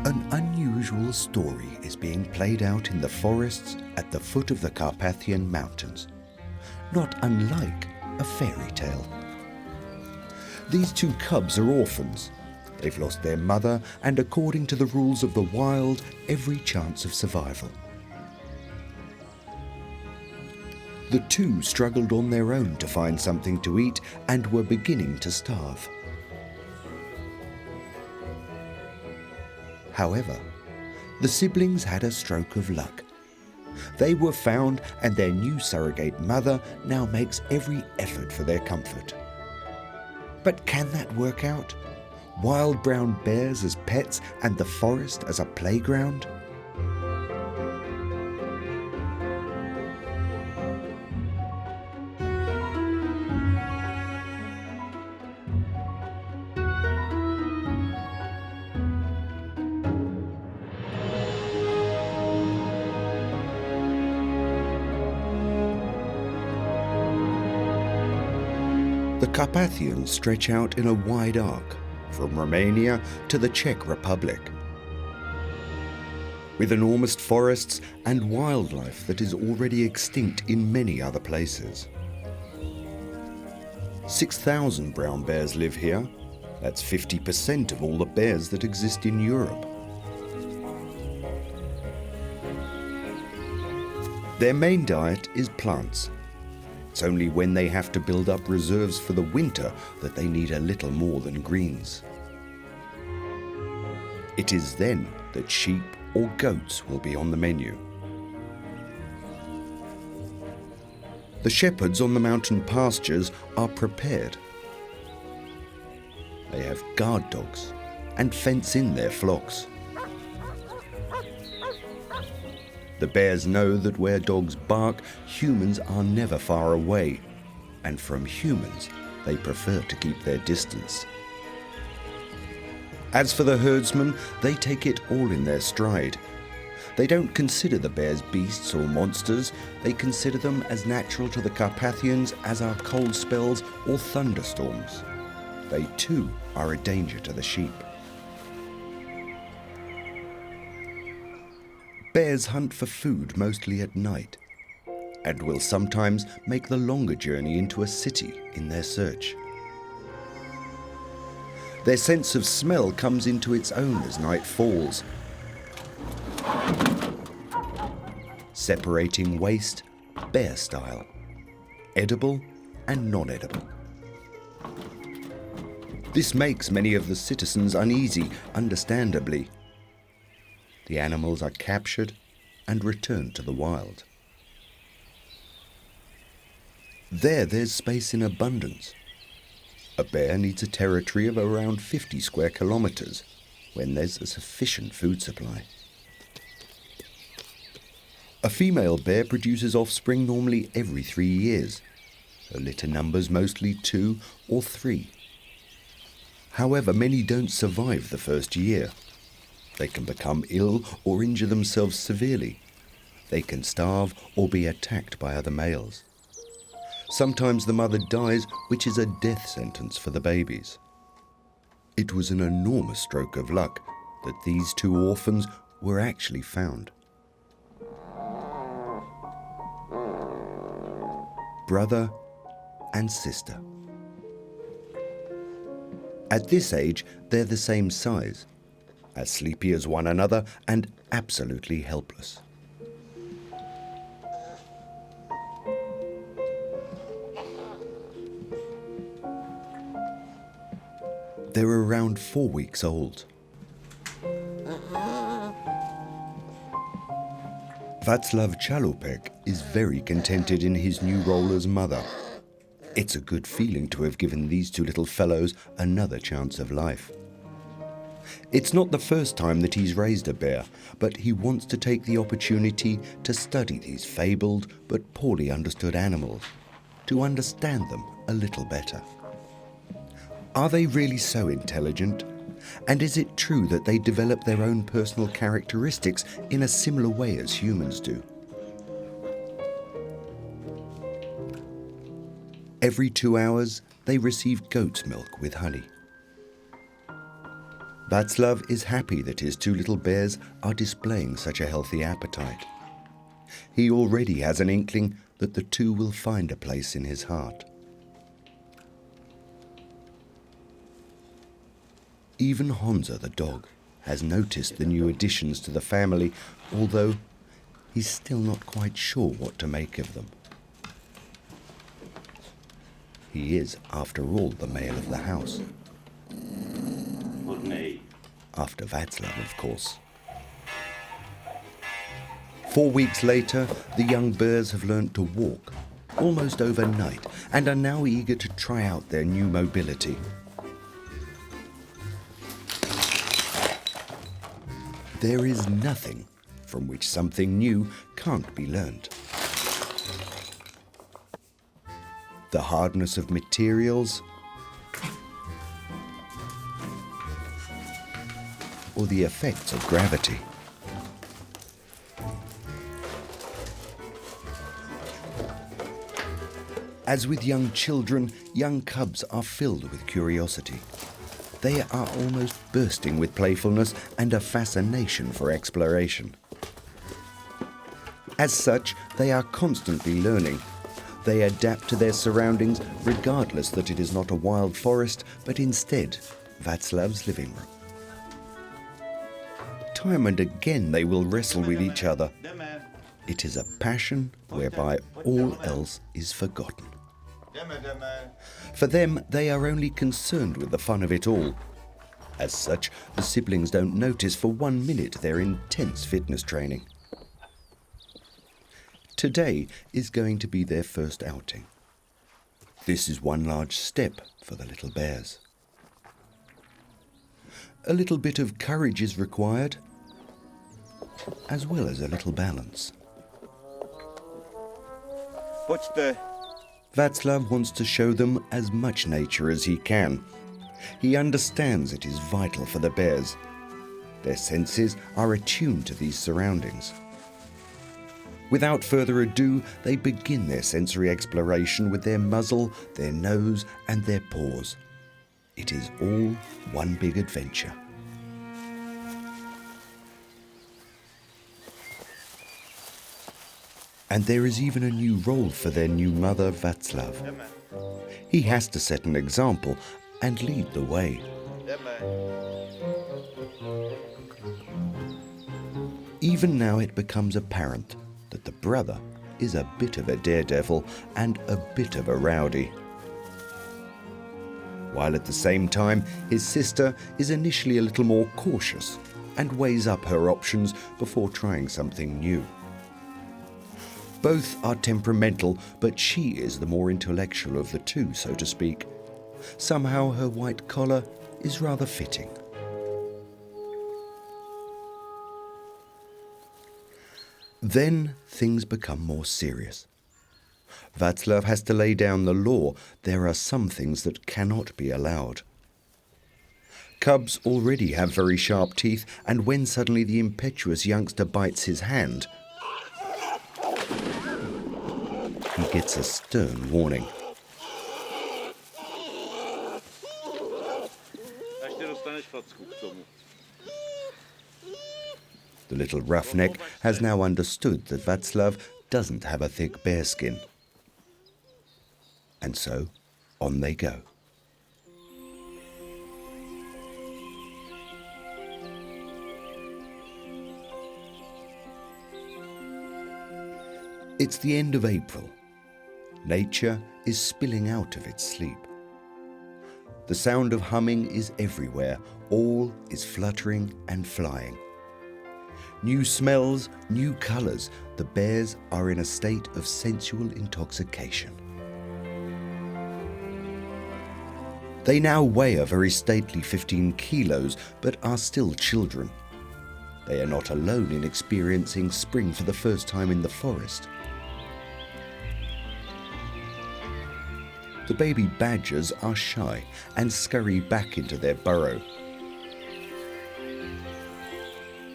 An unusual story is being played out in the forests at the foot of the Carpathian Mountains, not unlike a fairy tale. These two cubs are orphans. They've lost their mother and, according to the rules of the wild, every chance of survival. The two struggled on their own to find something to eat and were beginning to starve. However, the siblings had a stroke of luck. They were found, and their new surrogate mother now makes every effort for their comfort. But can that work out? Wild brown bears as pets and the forest as a playground? The Carpathians stretch out in a wide arc, from Romania to the Czech Republic, with enormous forests and wildlife that is already extinct in many other places. 6,000 brown bears live here. That's 50% of all the bears that exist in Europe. Their main diet is plants. It's only when they have to build up reserves for the winter that they need a little more than greens. It is then that sheep or goats will be on the menu. The shepherds on the mountain pastures are prepared. They have guard dogs and fence in their flocks. The bears know that where dogs bark, humans are never far away, and from humans, they prefer to keep their distance. As for the herdsmen, they take it all in their stride. They don't consider the bears beasts or monsters. They consider them as natural to the Carpathians as are cold spells or thunderstorms. They too are a danger to the sheep. Bears hunt for food mostly at night, and will sometimes make the longer journey into a city in their search. Their sense of smell comes into its own as night falls, separating waste, bear style, edible and non-edible. This makes many of the citizens uneasy, understandably. The animals are captured and returned to the wild. There's space in abundance. A bear needs a territory of around 50 square kilometers when there's a sufficient food supply. A female bear produces offspring normally every 3 years. Her litter numbers mostly 2 or 3. However, many don't survive the first year. They can become ill or injure themselves severely. They can starve or be attacked by other males. Sometimes the mother dies, which is a death sentence for the babies. It was an enormous stroke of luck that these two orphans were actually found. Brother and sister. At this age, they're the same size, as sleepy as one another and absolutely helpless. They're around 4 weeks old. Vaclav Chaloupek is very contented in his new role as mother. It's a good feeling to have given these two little fellows another chance of life. It's not the first time that he's raised a bear, but he wants to take the opportunity to study these fabled but poorly understood animals, to understand them a little better. Are they really so intelligent? And is it true that they develop their own personal characteristics in a similar way as humans do? Every 2 hours, they receive goat's milk with honey. Vaclav is happy that his two little bears are displaying such a healthy appetite. He already has an inkling that the two will find a place in his heart. Even Honza the dog has noticed the new additions to the family, although he's still not quite sure what to make of them. He is, after all, the male of the house. After Vaclav, of course. 4 weeks later, the young bears have learnt to walk, almost overnight, and are now eager to try out their new mobility. There is nothing from which something new can't be learnt. The hardness of materials, or the effects of gravity. As with young children, young cubs are filled with curiosity. They are almost bursting with playfulness and a fascination for exploration. As such, they are constantly learning. They adapt to their surroundings, regardless that it is not a wild forest, but instead Vaclav's living room. Time and again they will wrestle with each other. It is a passion whereby all else is forgotten. For them, they are only concerned with the fun of it all. As such, the siblings don't notice for 1 minute their intense fitness training. Today is going to be their first outing. This is one large step for the little bears. A little bit of courage is required, as well as a little balance. Vaclav wants to show them as much nature as he can. He understands it is vital for the bears. Their senses are attuned to these surroundings. Without further ado, they begin their sensory exploration with their muzzle, their nose, and their paws. It is all one big adventure. And there is even a new role for their new mother, Vaclav. He has to set an example and lead the way. Even now it becomes apparent that the brother is a bit of a daredevil and a bit of a rowdy. While at the same time, his sister is initially a little more cautious and weighs up her options before trying something new. Both are temperamental, but she is the more intellectual of the two, so to speak. Somehow her white collar is rather fitting. Then things become more serious. Vaclav has to lay down the law. There are some things that cannot be allowed. Cubs already have very sharp teeth, and when suddenly the impetuous youngster bites his hand, he gets a stern warning. The little roughneck has now understood that Vaclav doesn't have a thick bearskin. And so, on they go. It's the end of April. Nature is spilling out of its sleep. The sound of humming is everywhere. All is fluttering and flying. New smells, new colours. The bears are in a state of sensual intoxication. They now weigh a very stately 15 kilos, but are still children. They are not alone in experiencing spring for the first time in the forest. The baby badgers are shy and scurry back into their burrow.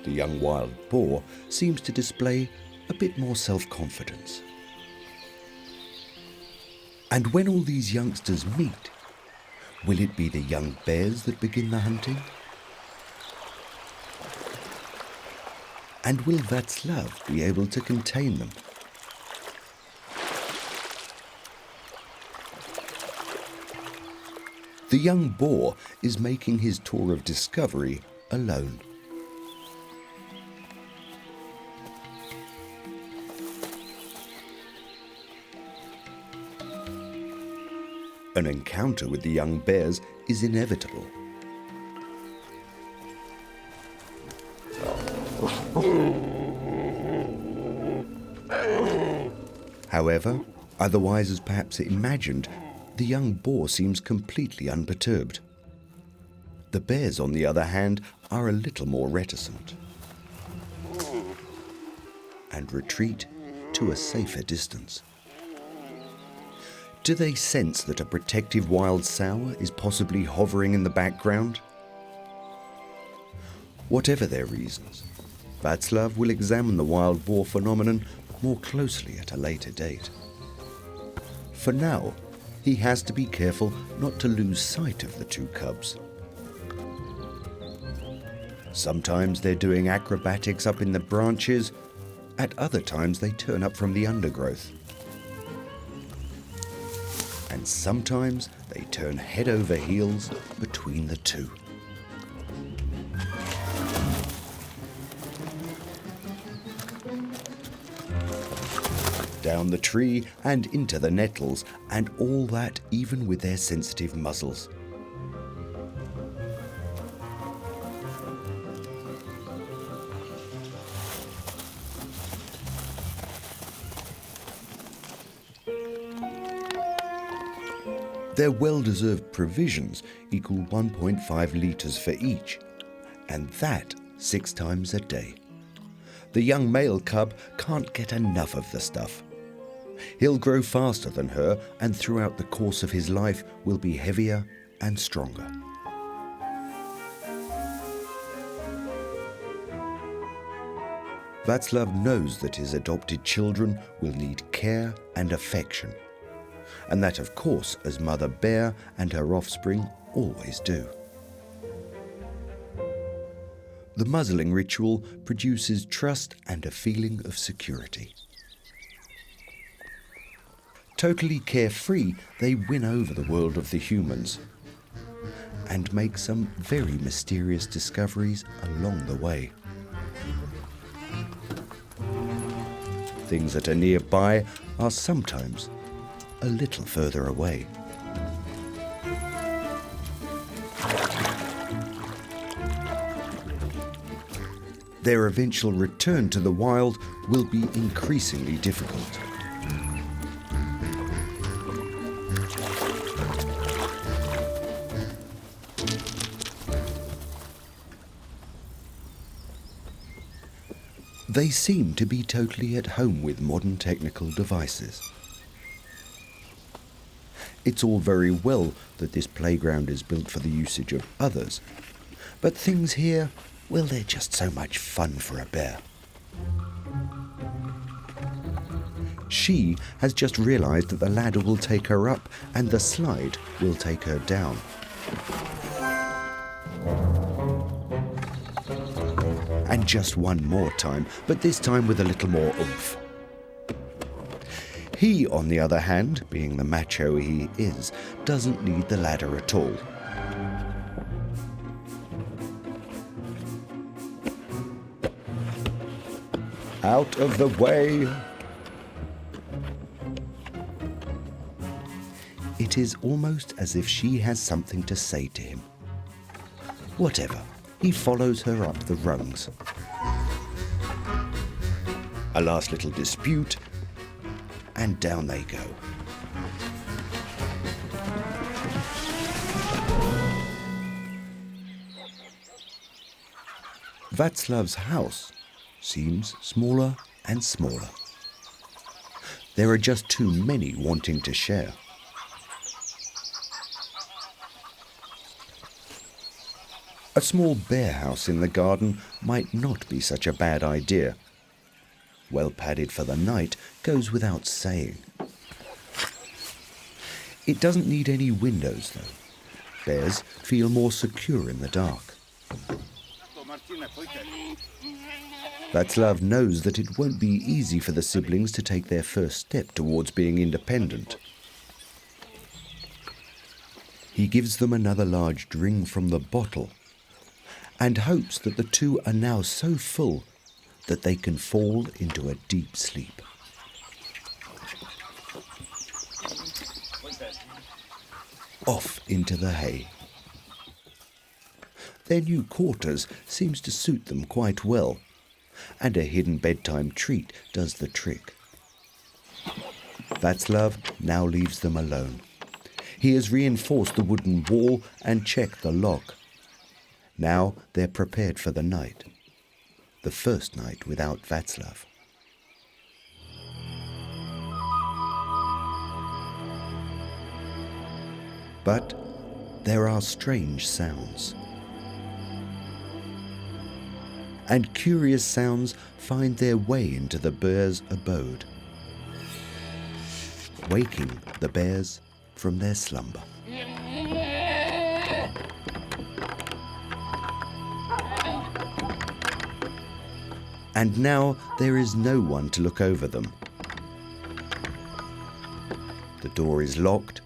The young wild boar seems to display a bit more self-confidence. And when all these youngsters meet, will it be the young bears that begin the hunting? And will Vaclav be able to contain them? The young boar is making his tour of discovery alone. An encounter with the young bears is inevitable. However, otherwise as perhaps imagined, the young boar seems completely unperturbed. The bears, on the other hand, are a little more reticent and retreat to a safer distance. Do they sense that a protective wild sow is possibly hovering in the background? Whatever their reasons, Vaclav will examine the wild boar phenomenon more closely at a later date. For now, he has to be careful not to lose sight of the two cubs. Sometimes they're doing acrobatics up in the branches, at other times they turn up from the undergrowth. And sometimes they turn head over heels between the two. Down the tree and into the nettles, and all that even with their sensitive muzzles. Their well-deserved provisions equal 1.5 litres for each, and that 6 times a day. The young male cub can't get enough of the stuff. He'll grow faster than her, and throughout the course of his life will be heavier and stronger. Vaclav knows that his adopted children will need care and affection, and that, of course, as Mother Bear and her offspring always do. The muzzling ritual produces trust and a feeling of security. Totally carefree, they win over the world of the humans and make some very mysterious discoveries along the way. Things that are nearby are sometimes a little further away. Their eventual return to the wild will be increasingly difficult. They seem to be totally at home with modern technical devices. It's all very well that this playground is built for the usage of others, but things here, well, they're just so much fun for a bear. She has just realized that the ladder will take her up and the slide will take her down. And just one more time, but this time with a little more oomph. He, on the other hand, being the macho he is, doesn't need the ladder at all. Out of the way! It is almost as if she has something to say to him. Whatever, he follows her up the rungs. A last little dispute, and down they go. Vaclav's house seems smaller and smaller. There are just too many wanting to share. A small bear house in the garden might not be such a bad idea. Well padded for the night goes without saying. It doesn't need any windows, though. Bears feel more secure in the dark. Vaclav knows that it won't be easy for the siblings to take their first step towards being independent. He gives them another large drink from the bottle and hopes that the two are now so full that they can fall into a deep sleep. Off into the hay. Their new quarters seems to suit them quite well, and a hidden bedtime treat does the trick. Vaclav now leaves them alone. He has reinforced the wooden wall and checked the lock. Now they're prepared for the night. The first night without Vaclav. But there are strange sounds. And curious sounds find their way into the bears' abode, waking the bears from their slumber. And now there is no one to look over them. The door is locked.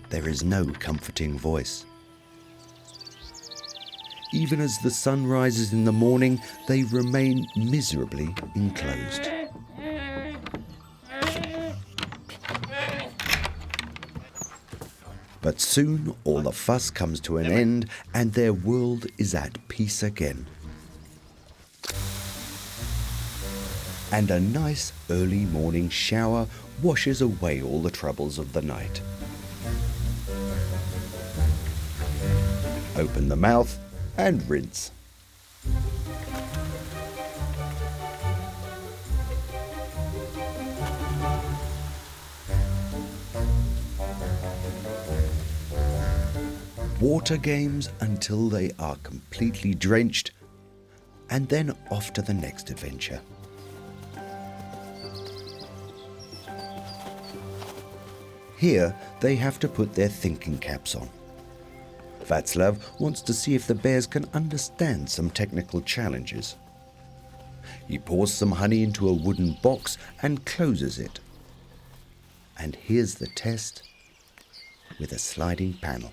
There is no comforting voice. Even as the sun rises in the morning, they remain miserably enclosed. But soon all the fuss comes to an end and their world is at peace again. And a nice early morning shower washes away all the troubles of the night. Open the mouth and rinse. Water games until they are completely drenched, and then off to the next adventure. Here they have to put their thinking caps on. Vaclav wants to see if the bears can understand some technical challenges. He pours some honey into a wooden box and closes it. And here's the test with a sliding panel.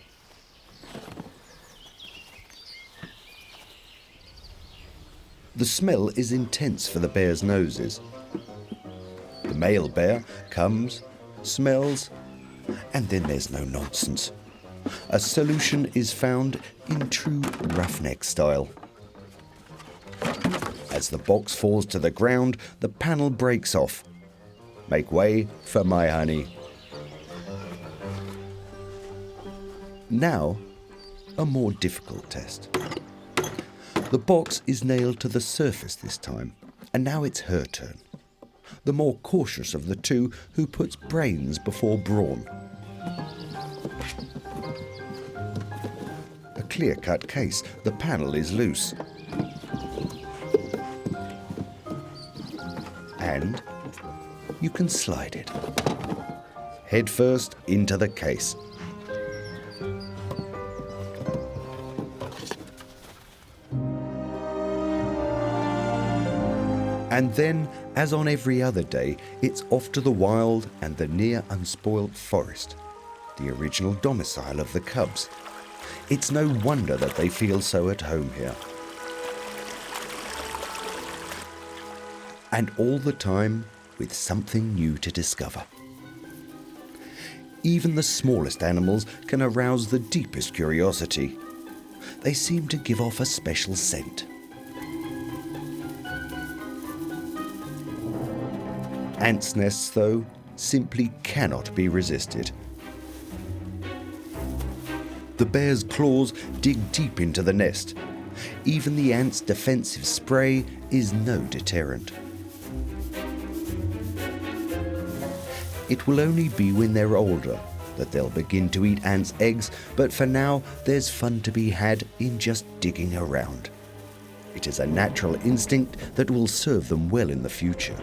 The smell is intense for the bears' noses. The male bear comes, smells, and then there's no nonsense. A solution is found in true roughneck style. As the box falls to the ground, the panel breaks off. Make way for my honey. Now, a more difficult test. The box is nailed to the surface this time, and now it's her turn. The more cautious of the two who puts brains before brawn. A clear-cut case, the panel is loose. And you can slide it. Head first into the case. And then, as on every other day, it's off to the wild and the near unspoilt forest, the original domicile of the cubs. It's no wonder that they feel so at home here. And all the time with something new to discover. Even the smallest animals can arouse the deepest curiosity. They seem to give off a special scent. Ants' nests, though, simply cannot be resisted. The bear's claws dig deep into the nest. Even the ants' defensive spray is no deterrent. It will only be when they're older that they'll begin to eat ants' eggs, but for now there's fun to be had in just digging around. It is a natural instinct that will serve them well in the future.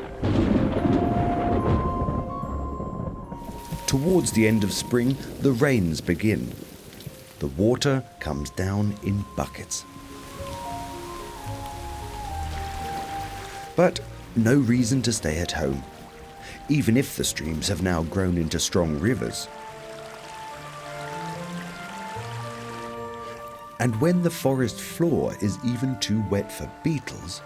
Towards the end of spring, the rains begin. The water comes down in buckets. But no reason to stay at home, even if the streams have now grown into strong rivers. And when the forest floor is even too wet for beetles,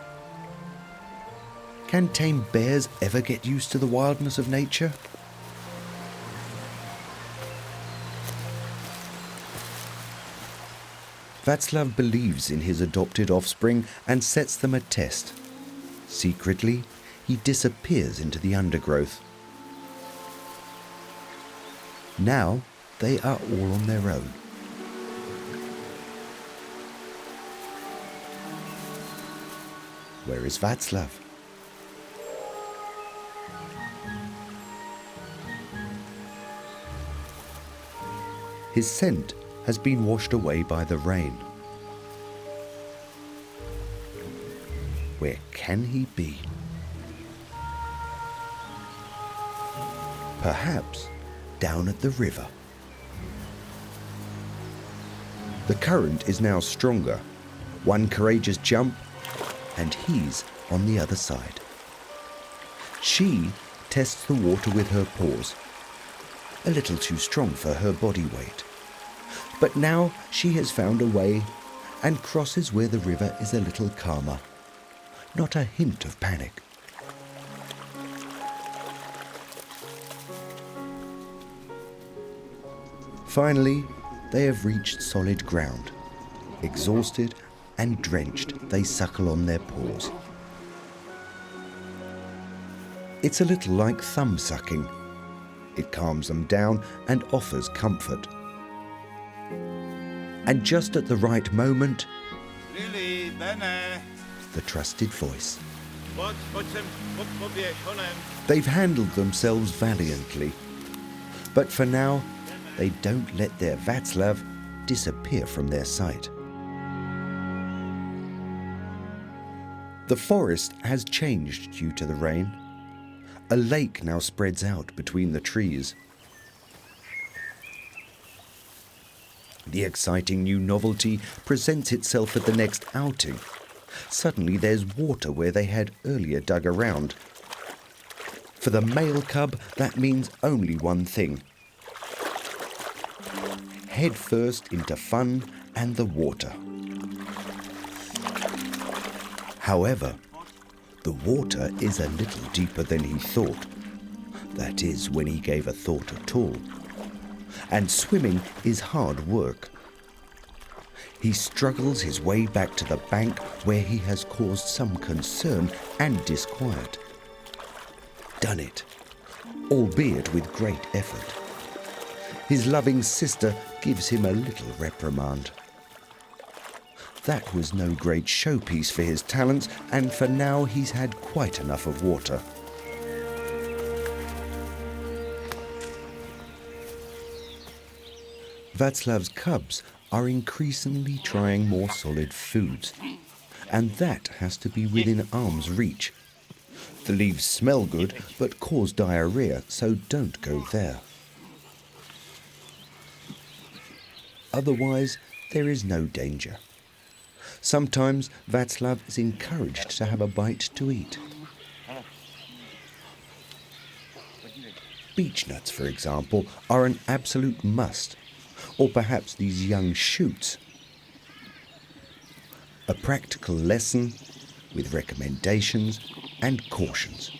can tame bears ever get used to the wildness of nature? Vaclav believes in his adopted offspring and sets them a test. Secretly, he disappears into the undergrowth. Now they are all on their own. Where is Vaclav? His scent has been washed away by the rain. Where can he be? Perhaps down at the river. The current is now stronger. One courageous jump, and he's on the other side. She tests the water with her paws, a little too strong for her body weight. But now she has found a way and crosses where the river is a little calmer. Not a hint of panic. Finally, they have reached solid ground. Exhausted and drenched, they suckle on their paws. It's a little like thumb sucking. It calms them down and offers comfort. And just at the right moment, the trusted voice. They've handled themselves valiantly, but for now, they don't let their Vaclav disappear from their sight. The forest has changed due to the rain. A lake now spreads out between the trees. The exciting new novelty presents itself at the next outing. Suddenly there's water where they had earlier dug around. For the male cub, that means only one thing. Head first into fun and the water. However, the water is a little deeper than he thought. That is, when he gave a thought at all. And swimming is hard work. He struggles his way back to the bank where he has caused some concern and disquiet. Done it, albeit with great effort. His loving sister gives him a little reprimand. That was no great showpiece for his talents, and for now he's had quite enough of water. Vaclav's cubs are increasingly trying more solid foods, and that has to be within arm's reach. The leaves smell good, but cause diarrhea, so don't go there. Otherwise, there is no danger. Sometimes Vaclav is encouraged to have a bite to eat. Beech nuts, for example, are an absolute must, or perhaps these young shoots. A practical lesson with recommendations and cautions.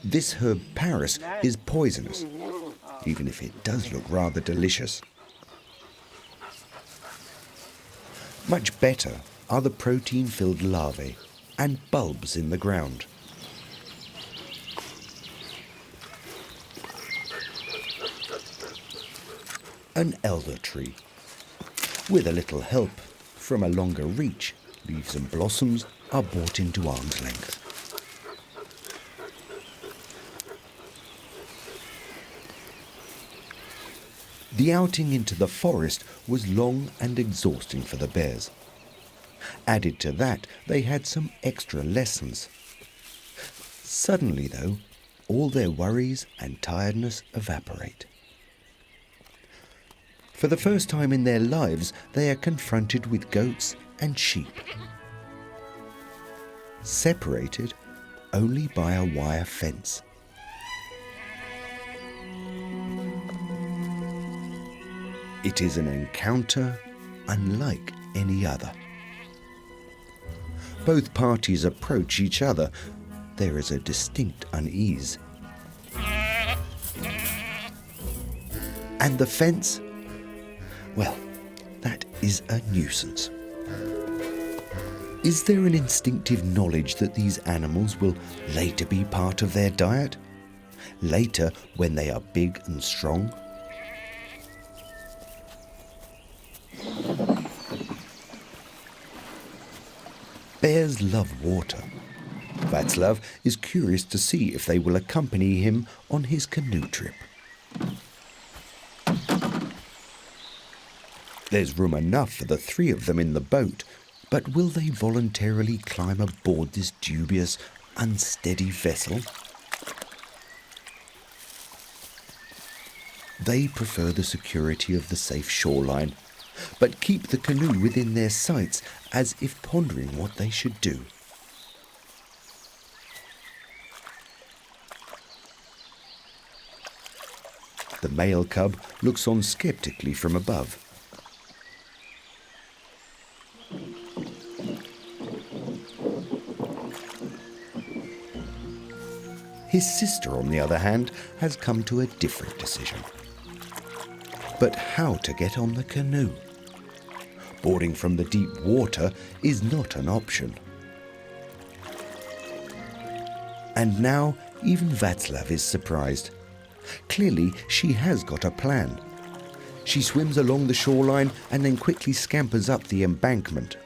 This herb Paris is poisonous, even if it does look rather delicious. Much better are the protein-filled larvae and bulbs in the ground. An elder tree. With a little help from a longer reach, leaves and blossoms are brought into arm's length. The outing into the forest was long and exhausting for the bears. Added to that, they had some extra lessons. Suddenly, though, all their worries and tiredness evaporate. For the first time in their lives, they are confronted with goats and sheep. separated only by a wire fence. It is an encounter unlike any other. Both parties approach each other. There is a distinct unease. And the fence? Well, that is a nuisance. Is there an instinctive knowledge that these animals will later be part of their diet? Later, when they are big and strong? Bears love water. Vaclav is curious to see if they will accompany him on his canoe trip. There's room enough for the three of them in the boat, but will they voluntarily climb aboard this dubious, unsteady vessel? They prefer the security of the safe shoreline, but keep the canoe within their sights as if pondering what they should do. The male cub looks on skeptically from above. His sister, on the other hand, has come to a different decision. But how to get on the canoe? Boarding from the deep water is not an option. And now even Vaclav is surprised. Clearly, she has got a plan. She swims along the shoreline and then quickly scampers up the embankment.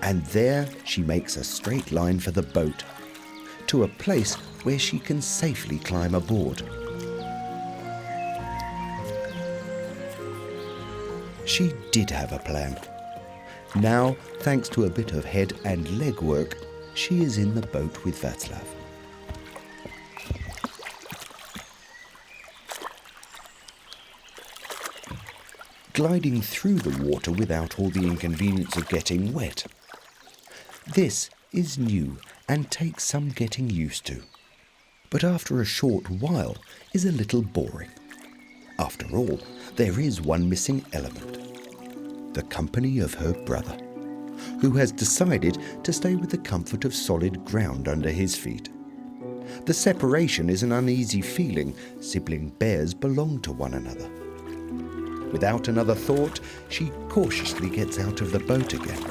And there she makes a straight line for the boat, to a place where she can safely climb aboard. She did have a plan. Now, thanks to a bit of head and leg work, she is in the boat with Vaclav. Gliding through the water without all the inconvenience of getting wet. This is new and takes some getting used to, but after a short while is a little boring. After all, there is one missing element: the company of her brother, who has decided to stay with the comfort of solid ground under his feet. The separation is an uneasy feeling. Sibling bears belong to one another. Without another thought, she cautiously gets out of the boat again.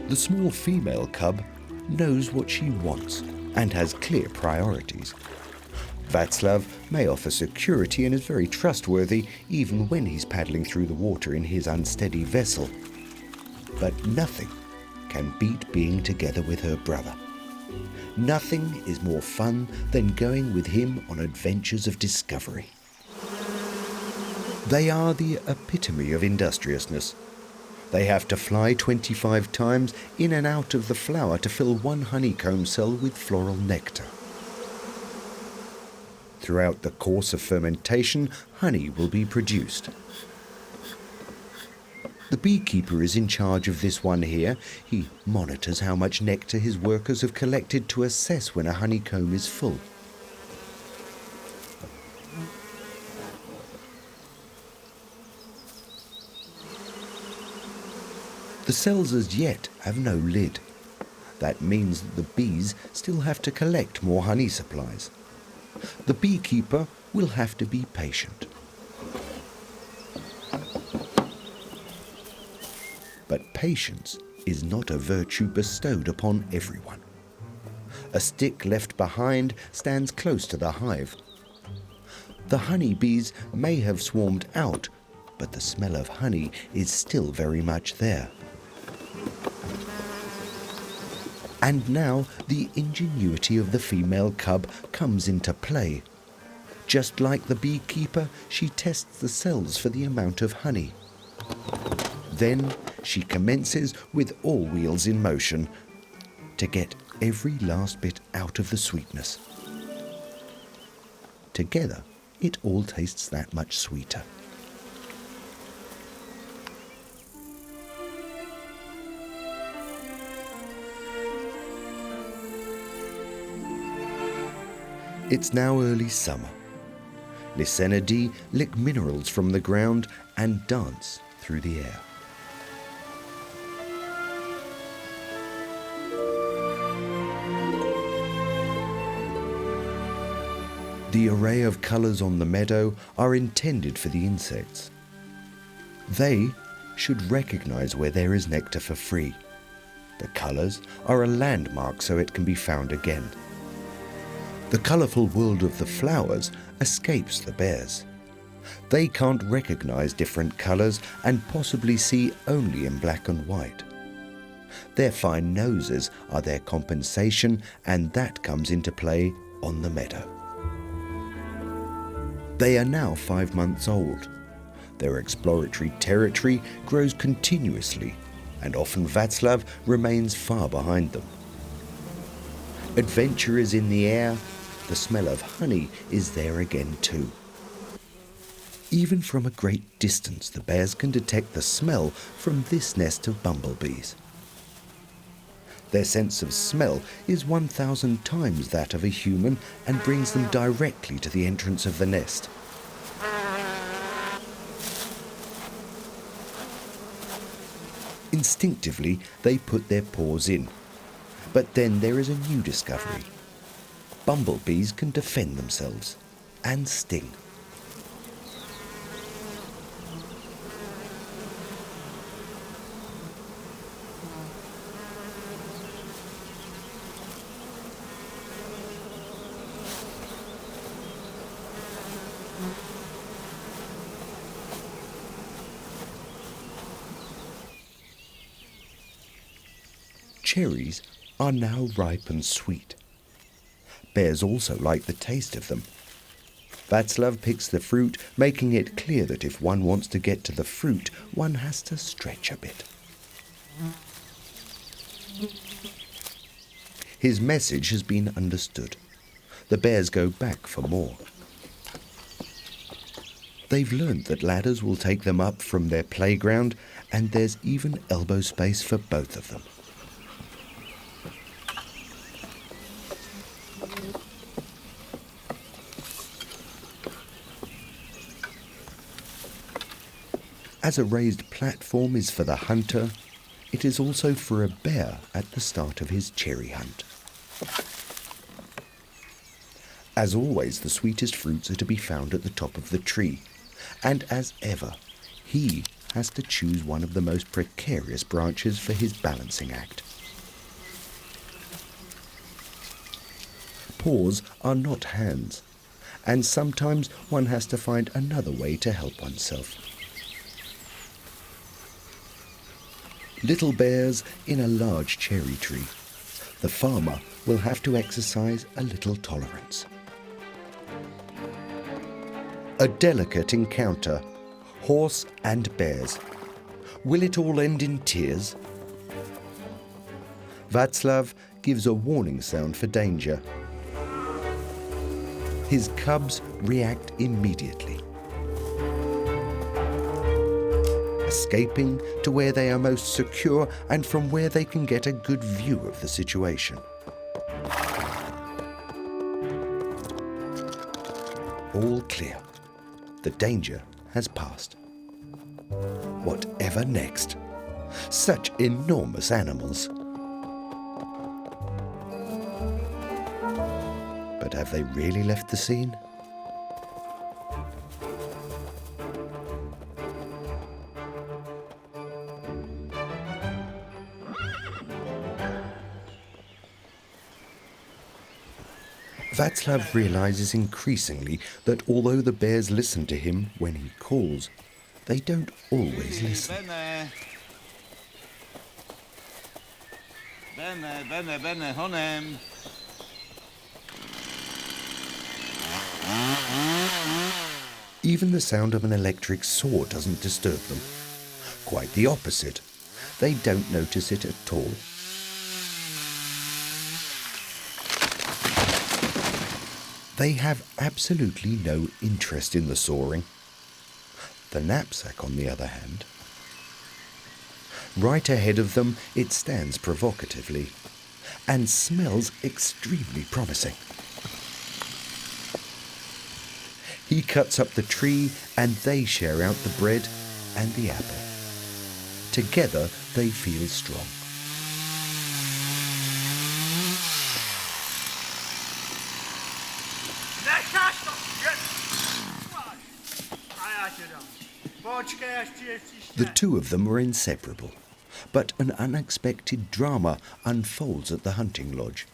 The small female cub knows what she wants and has clear priorities. Vaclav may offer security and is very trustworthy even when he's paddling through the water in his unsteady vessel. But nothing can beat being together with her brother. Nothing is more fun than going with him on adventures of discovery. They are the epitome of industriousness. They have to fly 25 times in and out of the flower to fill one honeycomb cell with floral nectar. Throughout the course of fermentation, honey will be produced. The beekeeper is in charge of this one here. He monitors how much nectar his workers have collected to assess when a honeycomb is full. The cells as yet have no lid. That means that the bees still have to collect more honey supplies. The beekeeper will have to be patient. But patience is not a virtue bestowed upon everyone. A stick left behind stands close to the hive. The honeybees may have swarmed out, but the smell of honey is still very much there. And now the ingenuity of the female cub comes into play. Just like the beekeeper, she tests the cells for the amount of honey. Then she commences with all wheels in motion to get every last bit out of the sweetness. Together, it all tastes that much sweeter. It's now early summer. Lysennidae lick minerals from the ground and dance through the air. The array of colours on the meadow are intended for the insects. They should recognise where there is nectar for free. The colours are a landmark so it can be found again. The colourful world of the flowers escapes the bears. They can't recognise different colours and possibly see only in black and white. Their fine noses are their compensation, and that comes into play on the meadow. They are now 5 months old. Their exploratory territory grows continuously, and often Vaclav remains far behind them. Adventure is in the air. The smell of honey is there again too. Even from a great distance, the bears can detect the smell from this nest of bumblebees. Their sense of smell is 1,000 times that of a human and brings them directly to the entrance of the nest. Instinctively, they put their paws in. But then there is a new discovery. Bumblebees can defend themselves and sting. Cherries are now ripe and sweet. Bears also like the taste of them. Vaclav picks the fruit, making it clear that if one wants to get to the fruit, one has to stretch a bit. His message has been understood. The bears go back for more. They've learned that ladders will take them up from their playground, and there's even elbow space for both of them. As a raised platform is for the hunter, it is also for a bear at the start of his cherry hunt. As always, the sweetest fruits are to be found at the top of the tree, and as ever, he has to choose one of the most precarious branches for his balancing act. Paws are not hands, and sometimes one has to find another way to help oneself. Little bears in a large cherry tree. The farmer will have to exercise a little tolerance. A delicate encounter, horse and bears. Will it all end in tears? Vaclav gives a warning sound for danger. His cubs react immediately, escaping to where they are most secure and from where they can get a good view of the situation. All clear. The danger has passed. Whatever next? Such enormous animals. But have they really left the scene? Vaclav realizes increasingly that although the bears listen to him when he calls, they don't always listen. Bene, honem. Even the sound of an electric saw doesn't disturb them. Quite the opposite. They don't notice it at all. They have absolutely no interest in the sawing. The knapsack, on the other hand. Right ahead of them, it stands provocatively and smells extremely promising. He cuts up the tree and they share out the bread and the apple. Together they feel strong. The two of them are inseparable, but an unexpected drama unfolds at the hunting lodge.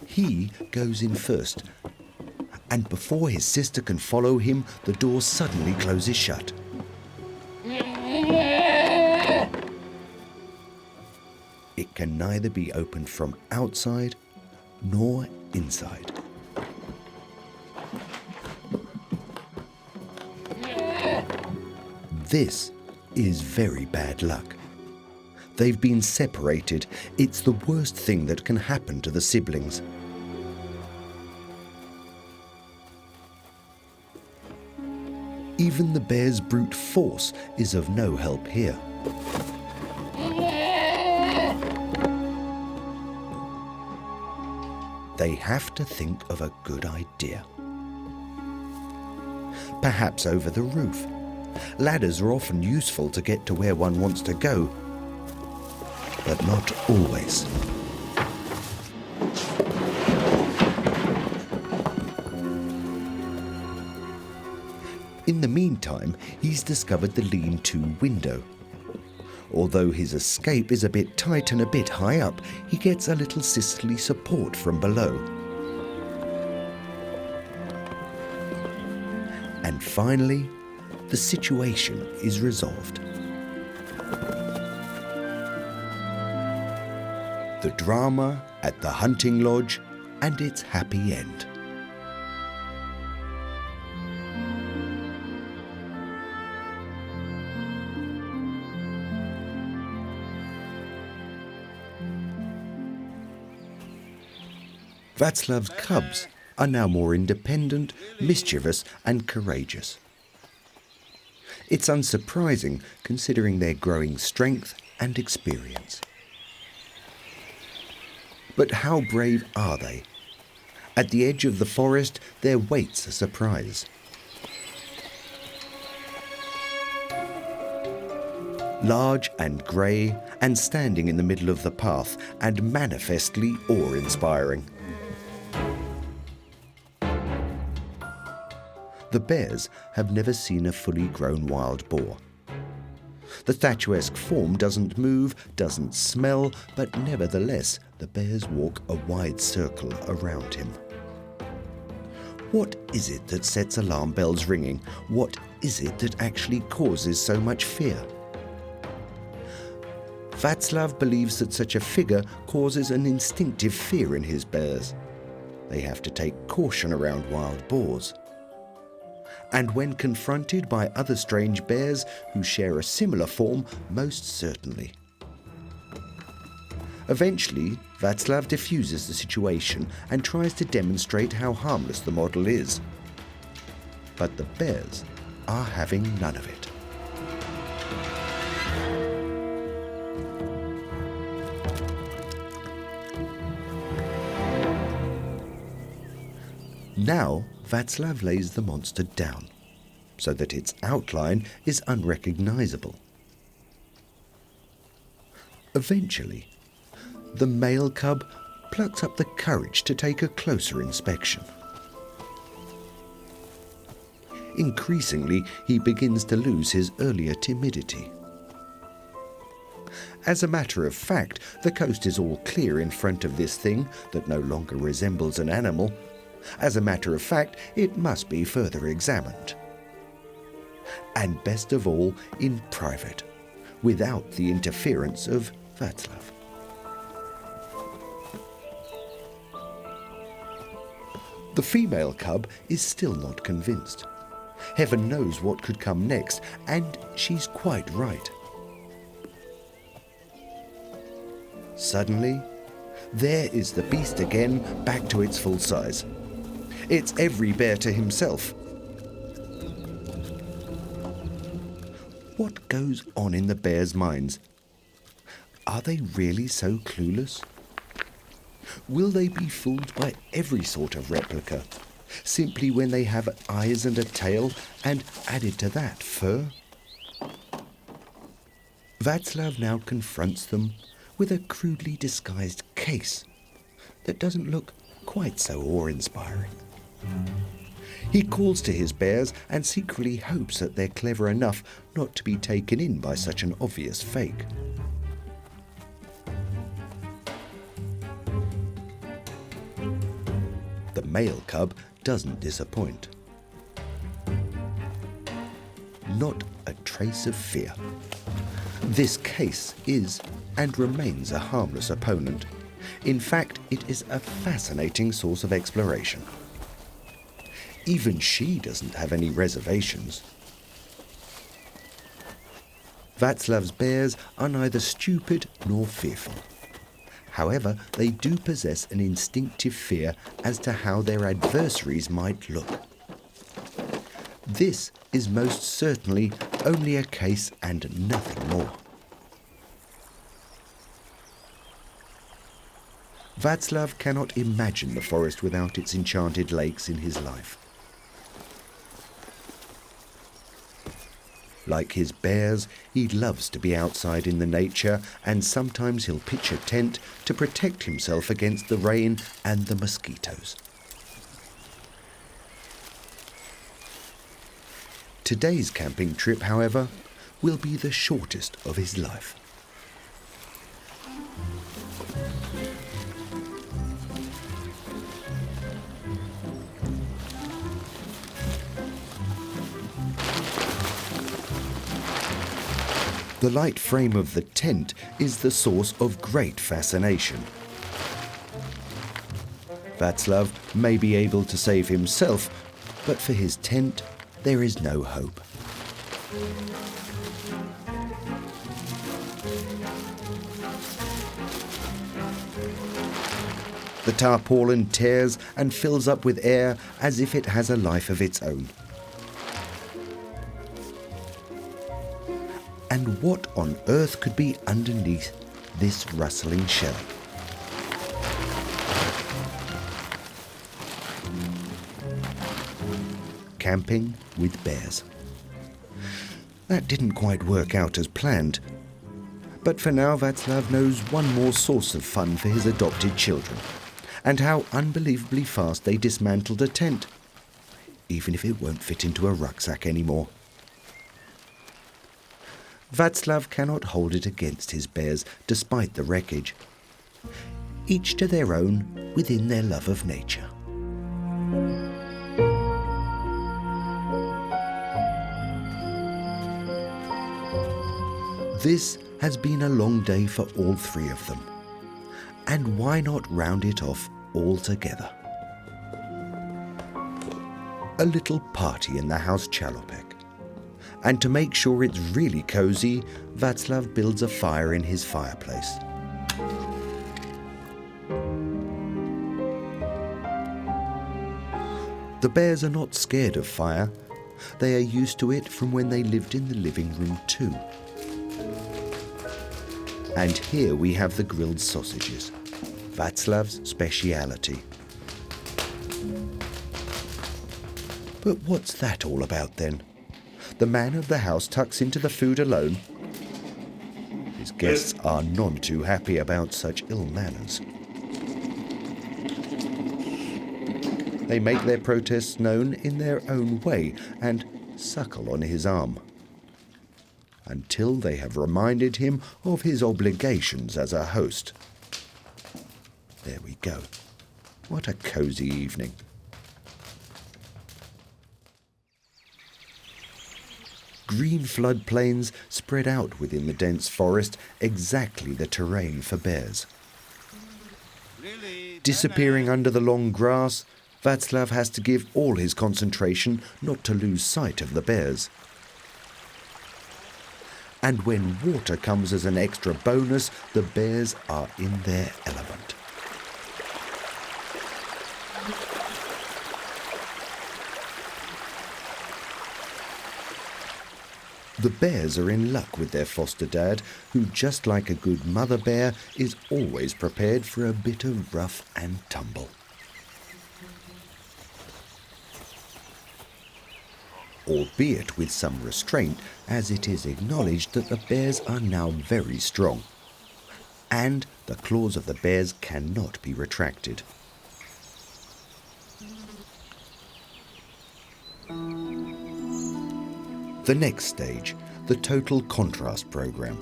He goes in first, and before his sister can follow him, the door suddenly closes shut. It can neither be opened from outside nor inside. This is very bad luck. They've been separated. It's the worst thing that can happen to the siblings. Even the bear's brute force is of no help here. They have to think of a good idea. Perhaps over the roof. Ladders are often useful to get to where one wants to go, but not always. In the meantime, he's discovered the lean-to window. Although his escape is a bit tight and a bit high up, he gets a little sisterly support from below. And finally, the situation is resolved. The drama at the hunting lodge and its happy end. Vaclav's cubs are now more independent, mischievous and courageous. It's unsurprising considering their growing strength and experience. But how brave are they? At the edge of the forest, there waits a surprise. Large and grey and standing in the middle of the path and manifestly awe-inspiring. The bears have never seen a fully grown wild boar. The statuesque form doesn't move, doesn't smell, but nevertheless, the bears walk a wide circle around him. What is it that sets alarm bells ringing? What is it that actually causes so much fear? Vaclav believes that such a figure causes an instinctive fear in his bears. They have to take caution around wild boars. And when confronted by other strange bears who share a similar form, most certainly. Eventually, Vaclav diffuses the situation and tries to demonstrate how harmless the model is. But the bears are having none of it. Now, Vaclav lays the monster down, so that its outline is unrecognizable. Eventually, the male cub plucks up the courage to take a closer inspection. Increasingly, he begins to lose his earlier timidity. As a matter of fact, the coast is all clear in front of this thing that no longer resembles an animal. As a matter of fact, it must be further examined. And best of all, in private, without the interference of Vaclav. The female cub is still not convinced. Heaven knows what could come next, and she's quite right. Suddenly, there is the beast again, back to its full size. It's every bear to himself. What goes on in the bears' minds? Are they really so clueless? Will they be fooled by every sort of replica? simply when they have eyes and a tail, and added to that fur? Vaclav now confronts them with a crudely disguised case that doesn't look quite so awe-inspiring. He calls to his bears and secretly hopes that they're clever enough not to be taken in by such an obvious fake. The male cub doesn't disappoint. Not a trace of fear. This case is and remains a harmless opponent. In fact, it is a fascinating source of exploration. Even she doesn't have any reservations. Vaclav's bears are neither stupid nor fearful. However, they do possess an instinctive fear as to how their adversaries might look. This is most certainly only a case and nothing more. Vaclav cannot imagine the forest without its enchanted lakes in his life. Like his bears, he loves to be outside in the nature, and sometimes he'll pitch a tent to protect himself against the rain and the mosquitoes. Today's camping trip, however, will be the shortest of his life. The light frame of the tent is the source of great fascination. Vaclav may be able to save himself, but for his tent, there is no hope. The tarpaulin tears and fills up with air as if it has a life of its own. And what on earth could be underneath this rustling shell? Camping with bears. That didn't quite work out as planned. But for now, Vaclav knows one more source of fun for his adopted children, and how unbelievably fast they dismantled a tent, even if it won't fit into a rucksack anymore. Vaclav cannot hold it against his bears, despite the wreckage. Each to their own within their love of nature. This has been a long day for all three of them. And why not round it off all together? A little party in the House Chaloupek. And to make sure it's really cozy, Vaclav builds a fire in his fireplace. The bears are not scared of fire. They are used to it from when they lived in the living room too. And here we have the grilled sausages, Vaclav's speciality. But what's that all about then? The man of the house tucks into the food alone. His guests are none too happy about such ill manners. They make their protests known in their own way and suckle on his arm, until they have reminded him of his obligations as a host. There we go. What a cosy evening. Green floodplains spread out within the dense forest, exactly the terrain for bears. Disappearing under the long grass, Vaclav has to give all his concentration not to lose sight of the bears. And when water comes as an extra bonus, the bears are in their element. The bears are in luck with their foster dad, who, just like a good mother bear, is always prepared for a bit of rough and tumble. albeit with some restraint, as it is acknowledged that the bears are now very strong, and the claws of the bears cannot be retracted. The next stage, the total contrast program.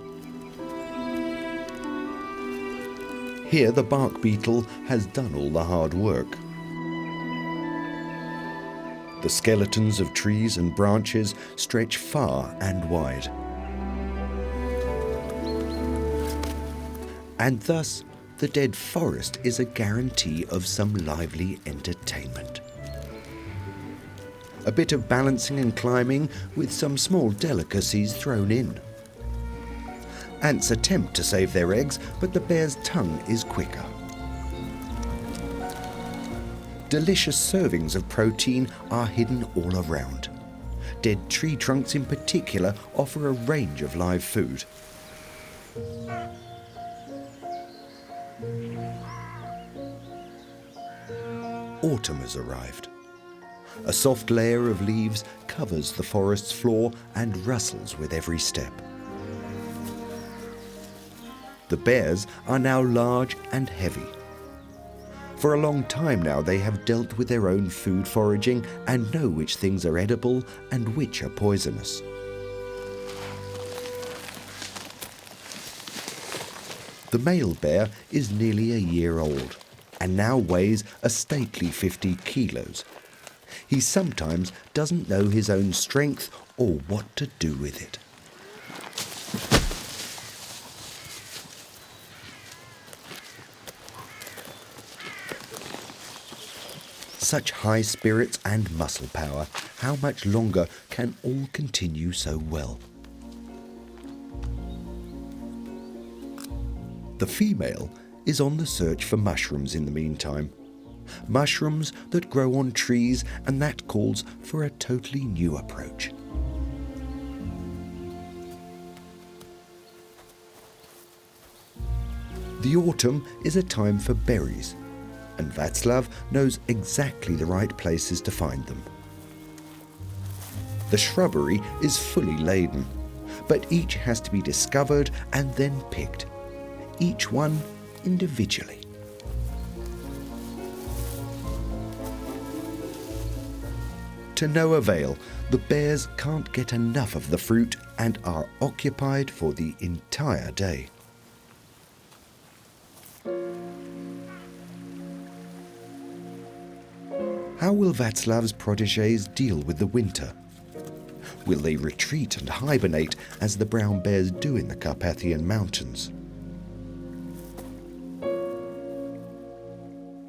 Here the bark beetle has done all the hard work. The skeletons of trees and branches stretch far and wide. And thus, the dead forest is a guarantee of some lively entertainment. A bit of balancing and climbing with some small delicacies thrown in. Ants attempt to save their eggs, but the bear's tongue is quicker. Delicious servings of protein are hidden all around. Dead tree trunks in particular offer a range of live food. Autumn has arrived. A soft layer of leaves covers the forest's floor and rustles with every step. The bears are now large and heavy. For a long time now they have dealt with their own food foraging and know which things are edible and which are poisonous. The male bear is nearly a year old and now weighs a stately 50 kilos. He sometimes doesn't know his own strength or what to do with it. Such high spirits and muscle power, how much longer can all continue so well? The female is on the search for mushrooms in the meantime. Mushrooms that grow on trees, and that calls for a totally new approach. The autumn is a time for berries, and Vaclav knows exactly the right places to find them. The shrubbery is fully laden, but each has to be discovered and then picked, each one individually. To no avail, the bears can't get enough of the fruit and are occupied for the entire day. How will Vaclav's protégés deal with the winter? Will they retreat and hibernate as the brown bears do in the Carpathian Mountains?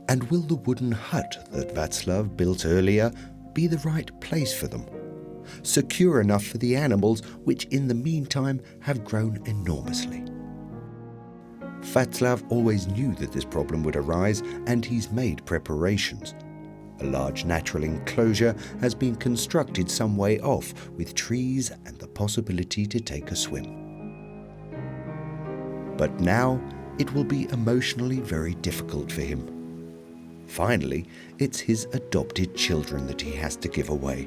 And will the wooden hut that Vaclav built earlier be the right place for them, secure enough for the animals which in the meantime have grown enormously? Vaclav always knew that this problem would arise, and he's made preparations. A large natural enclosure has been constructed some way off with trees and the possibility to take a swim. But now it will be emotionally very difficult for him. Finally, it's his adopted children that he has to give away.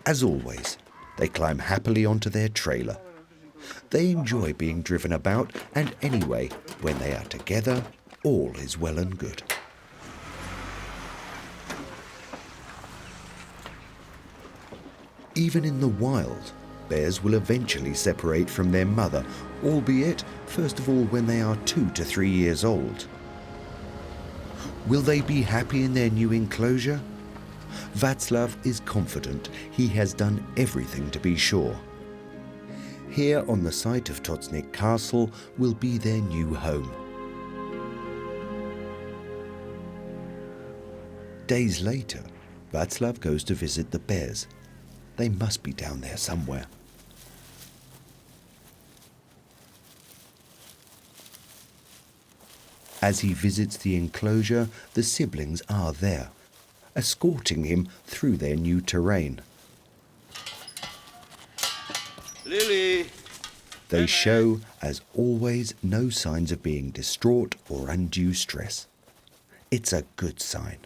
As always, they climb happily onto their trailer. They enjoy being driven about, and anyway, when they are together, all is well and good. Even in the wild, bears will eventually separate from their mother, albeit first of all when they are 2 to 3 years old. Will they be happy in their new enclosure? Vaclav is confident he has done everything to be sure. Here on the site of Totsnik Castle will be their new home. Days later, Vaclav goes to visit the bears. They must be down there somewhere. As he visits the enclosure, the siblings are there, escorting him through their new terrain. Lily! They show, as always, no signs of being distraught or undue stress. It's a good sign.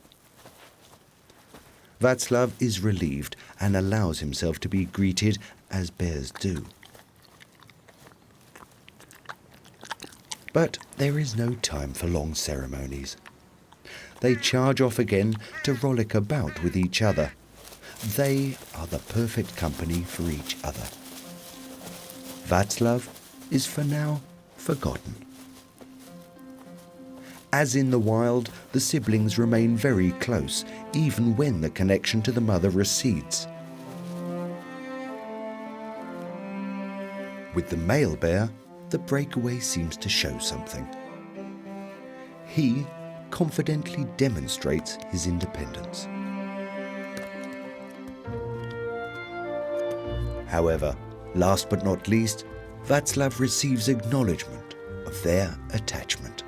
Vaclav is relieved and allows himself to be greeted as bears do. But there is no time for long ceremonies. They charge off again to rollick about with each other. They are the perfect company for each other. Vaclav is for now forgotten. As in the wild, the siblings remain very close, even when the connection to the mother recedes. With the male bear, the breakaway seems to show something. He confidently demonstrates his independence. However, last but not least, Vaclav receives acknowledgement of their attachment.